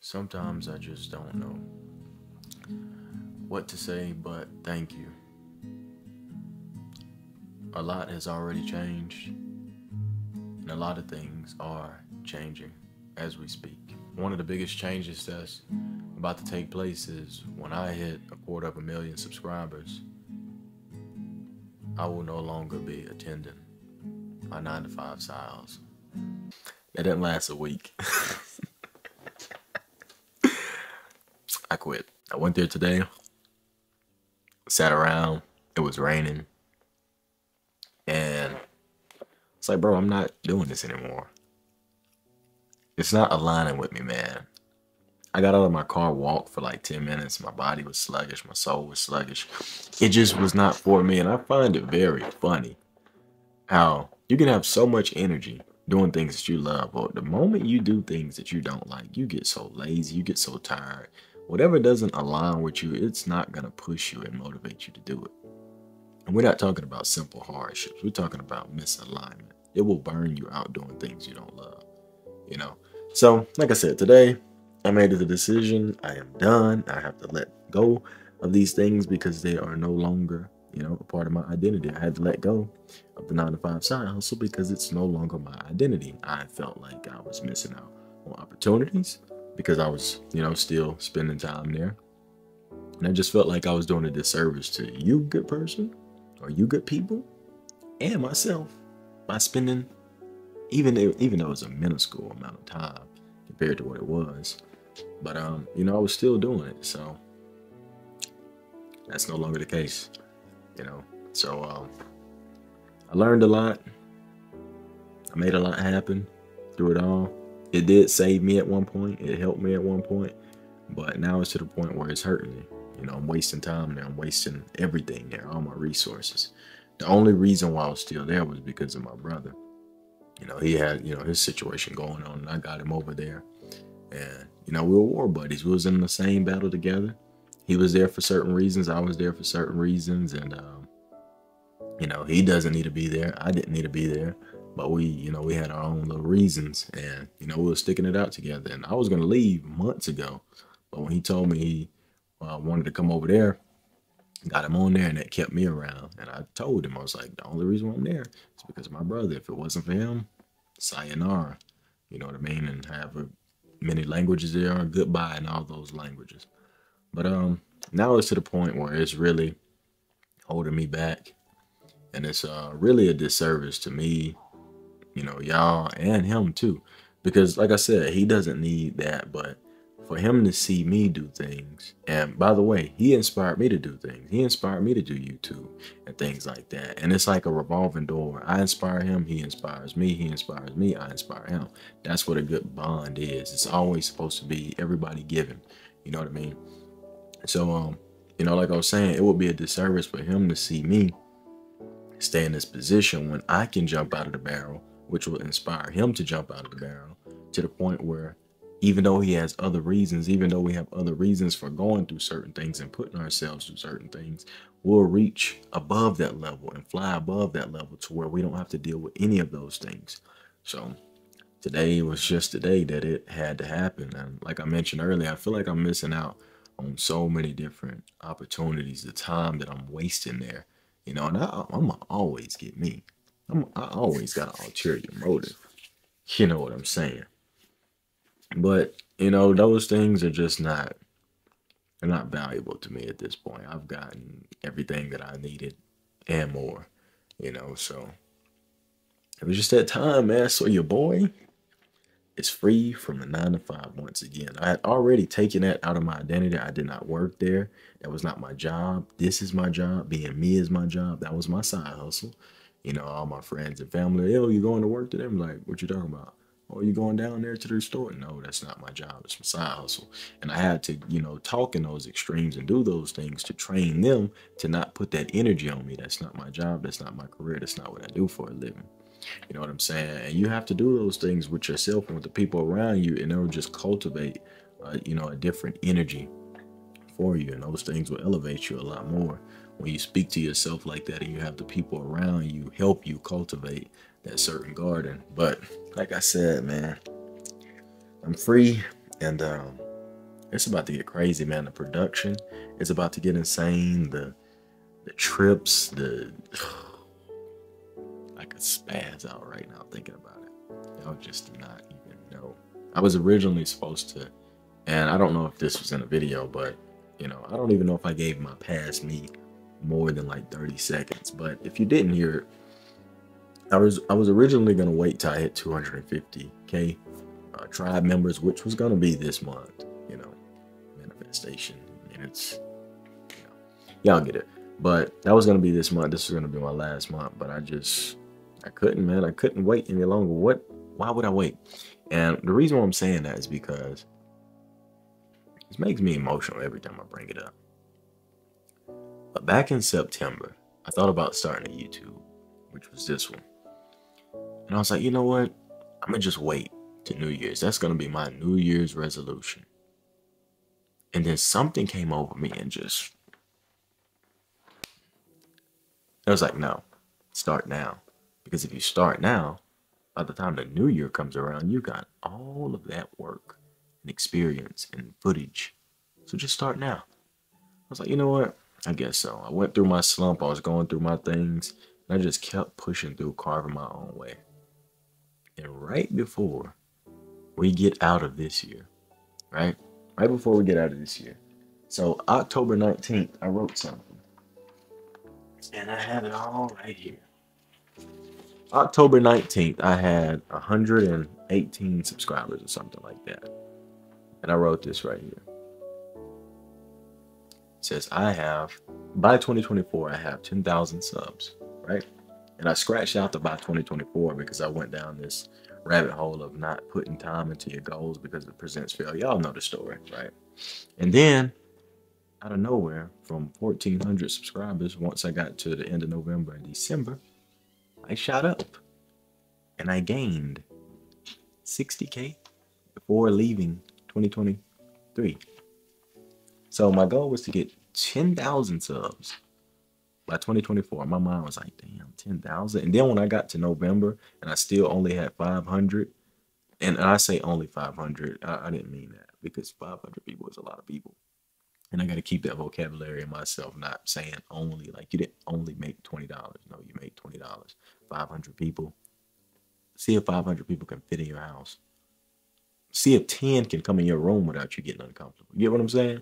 Sometimes I just don't know what to say, but thank you. A lot has already changed, and a lot of things are changing as we speak. One of the biggest changes that's about to take place is when I hit a quarter of a million subscribers, I will no longer be attending my 9 to 5 side hustle. That didn't last a week. I quit. I went there today, sat around, it was raining, and it's like, bro, I'm not doing this anymore. It's not aligning with me, man. I got out of my car, walked for like 10 minutes. My body was sluggish. My soul was sluggish. It just was not for me. And I find it very funny how you can have so much energy doing things that you love, but the moment you do things that you don't like, you get so lazy, you get so tired. Whatever doesn't align with you, it's not going to push you and motivate you to do it. And we're not talking about simple hardships. We're talking about misalignment. It will burn you out doing things you don't love, you know? So, like I said, today I made the decision. I am done. I have to let go of these things because they are no longer, a part of my identity. I had to let go of the 9 to 5 side hustle because it's no longer my identity. I felt like I was missing out on opportunities because I was, still spending time there. And I just felt like I was doing a disservice to you, good person, or you good people, and myself by spending, even though it was a minuscule amount of time compared to what it was. But I was still doing it, so that's no longer the case, So I learned a lot. I made a lot happen through it all. It did save me at one point. It helped me at one point, but now it's to the point where it's hurting me. I'm wasting time there. I'm wasting everything there, all my resources. The only reason why I was still there was because of my brother. He had, his situation going on, and I got him over there. And, we were war buddies. We was in the same battle together. He was there for certain reasons. I was there for certain reasons. And, he doesn't need to be there. I didn't need to be there. But we had our own little reasons. And, we were sticking it out together. And I was going to leave months ago. But when he told me he wanted to come over there, got him on there, and that kept me around. And I told him, I was like, the only reason why I'm there is because of my brother. If it wasn't for him, sayonara. You know what I mean? And have many languages there are goodbye in all those languages. But now it's to the point where it's really holding me back. And it's really a disservice to me, y'all, and him too. Because like I said, he doesn't need that, but for him to see me do things, and by the way, he inspired me to do things. He inspired me to do YouTube and things like that. And it's like a revolving door. I inspire him, he inspires me, he inspires me, I inspire him. That's what a good bond is. It's always supposed to be everybody giving. You know what I mean? So, like I was saying, it would be a disservice for him to see me stay in this position when I can jump out of the barrel, which will inspire him to jump out of the barrel to the point where even though he has other reasons, even though we have other reasons for going through certain things and putting ourselves through certain things, we'll reach above that level and fly above that level to where we don't have to deal with any of those things. So today was just the day that it had to happen. And like I mentioned earlier, I feel like I'm missing out on so many different opportunities, the time that I'm wasting there, and I'm gonna always get me. I always got an ulterior motive. You know what I'm saying? But those things are just they're not valuable to me at this point. I've gotten everything that I needed and more, so it was just that time, man. So your boy is free from the 9 to 5 once again. I had already taken that out of my identity. I did not work there. That was not my job. This is my job. Being me is my job. That was my side hustle. All my friends and family, yo, you going to work today? I'm like, what you talking about? Oh, you going down there to the store? No, that's not my job. It's my side hustle. And I had to, talk in those extremes and do those things to train them to not put that energy on me. That's not my job. That's not my career. That's not what I do for a living. You know what I'm saying? And you have to do those things with yourself and with the people around you, and it'll just cultivate, a different energy for you. And those things will elevate you a lot more when you speak to yourself like that and you have the people around you help you cultivate that certain garden. But like I said, man, I'm free, and It's about to get crazy, man. The production is about to get insane. The trips, the I could spaz out right now thinking about it. Y'all just do not even know. I was originally supposed to, and I don't know if this was in a video, but I don't even know if I gave my past me more than like 30 seconds. But if you didn't hear it, I was originally gonna wait till I hit 250K tribe members, which was gonna be this month. Manifestation minutes. Y'all get it. But that was gonna be this month. This was gonna be my last month. But I couldn't, man. I couldn't wait any longer. Why would I wait? And the reason why I'm saying that is because it makes me emotional every time I bring it up. But back in September, I thought about starting a YouTube, which was this one. And I was like, you know what? I'm gonna just wait to New Year's. That's gonna be my New Year's resolution. And then something came over me and I was like, no, start now. Because if you start now, by the time the new year comes around, you got all of that work and experience and footage. So just start now. I was like, you know what? I guess so. I went through my slump. I was going through my things. And I just kept pushing through, carving my own way. And right before we get out of this year, right? Right before we get out of this year. So October 19th, I wrote something. And I have it all right here. October 19th, I had 118 subscribers or something like that. And I wrote this right here. It says, by 2024, I have 10,000 subs, right? And I scratched out the by 2024 because I went down this rabbit hole of not putting time into your goals because it presents failure. Y'all know the story, right? And then, out of nowhere, from 1,400 subscribers, once I got to the end of November and December, I shot up. And I gained 60K before leaving 2023. So my goal was to get 10,000 subs by 2024. My mind was like, damn, 10,000. And then when I got to November and I still only had 500, and I say only 500, I didn't mean that because 500 people is a lot of people. And I got to keep that vocabulary in myself, not saying only, like you didn't only make $20. No, you make $20. 500 people. See if 500 people can fit in your house. See if 10 can come in your room without you getting uncomfortable. You get what I'm saying?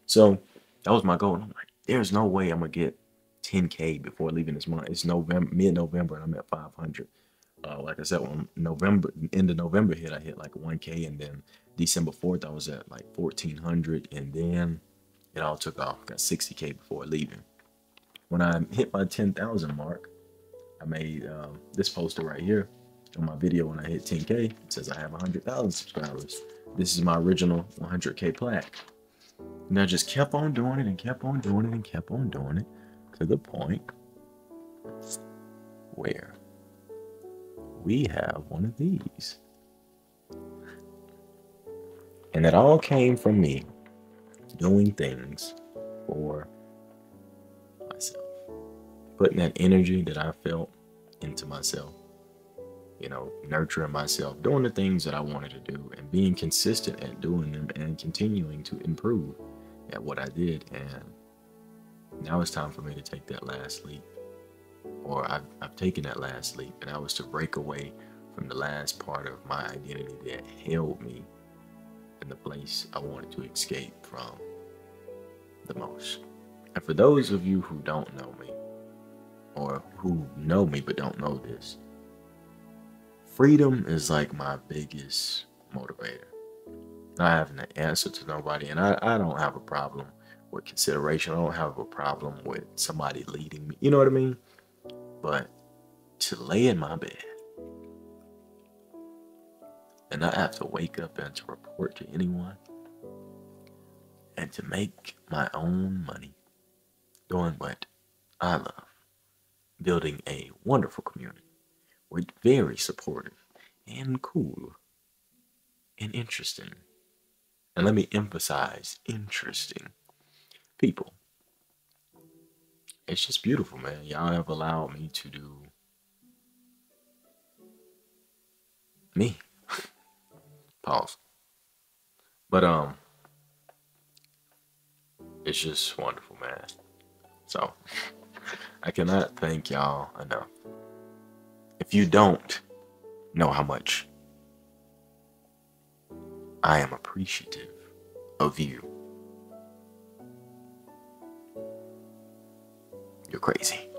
So that was my goal. And I'm like, there's no way I'm gonna get 10K before leaving this month. It's November, mid-November, and I'm at 500. Like I said, when end of November hit, I hit like 1K, and then December 4th, I was at like 1,400, and then it all took off. Got 60K before leaving. When I hit my 10,000 mark, I made this poster right here on my video. When I hit 10K, it says I have 100,000 subscribers. This is my original 100K plaque. And I just kept on doing it and kept on doing it and kept on doing it to the point where we have one of these. And it all came from me doing things for myself, putting that energy that I felt into myself, nurturing myself, doing the things that I wanted to do and being consistent at doing them and continuing to improve at what I did. And now it's time for me to take that last leap, or I've taken that last leap, and that was to break away from the last part of my identity that held me in the place I wanted to escape from the most. And for those of you who don't know me, or who know me but don't know this, freedom is like my biggest motivator. Not having to answer to nobody, and I don't have a problem with consideration. I don't have a problem with somebody leading me. You know what I mean? But to lay in my bed and not have to wake up and to report to anyone, and to make my own money doing what I love, building a wonderful community with very supportive and cool and interesting, and let me emphasize interesting people. It's just beautiful, man. Y'all have allowed me to do me. Pause. But It's just wonderful, man. So I cannot thank y'all enough. If you don't know how much I am appreciative of you, you're crazy.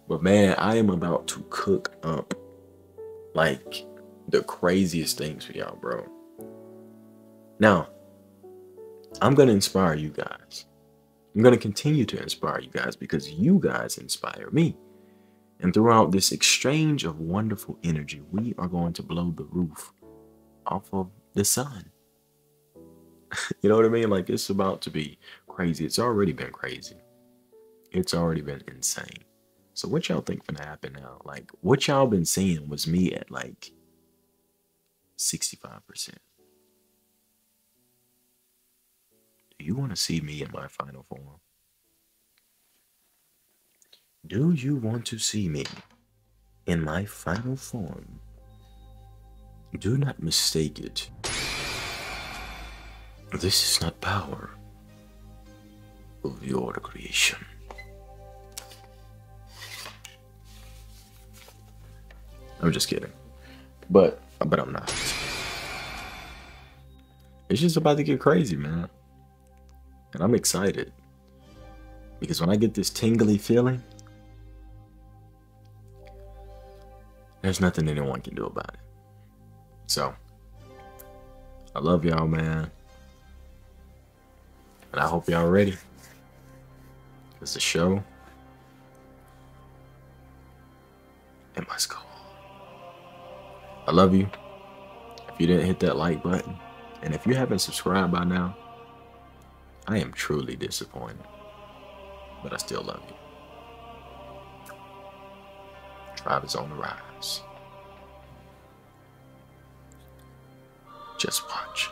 But man, I am about to cook up like the craziest things for y'all, bro. Now, I'm going to inspire you guys. I'm going to continue to inspire you guys because you guys inspire me. And throughout this exchange of wonderful energy, we are going to blow the roof off of the sun. You know what I mean? Like, it's about to be crazy. It's already been crazy. It's already been insane. So what y'all think gonna happen now? Like, what y'all been seeing was me at like 65%. Do you want to see me in my final form? Do you want to see me in my final form? Do not mistake it. This is not power of your creation. I'm just kidding. But I'm not. It's just about to get crazy, man. And I'm excited. Because when I get this tingly feeling, there's nothing anyone can do about it. So, I love y'all, man. And I hope y'all ready. Because the show, it must go. I love you. If you didn't hit that like button, and if you haven't subscribed by now, I am truly disappointed. But I still love you. Tribe is on the rise. Just watch.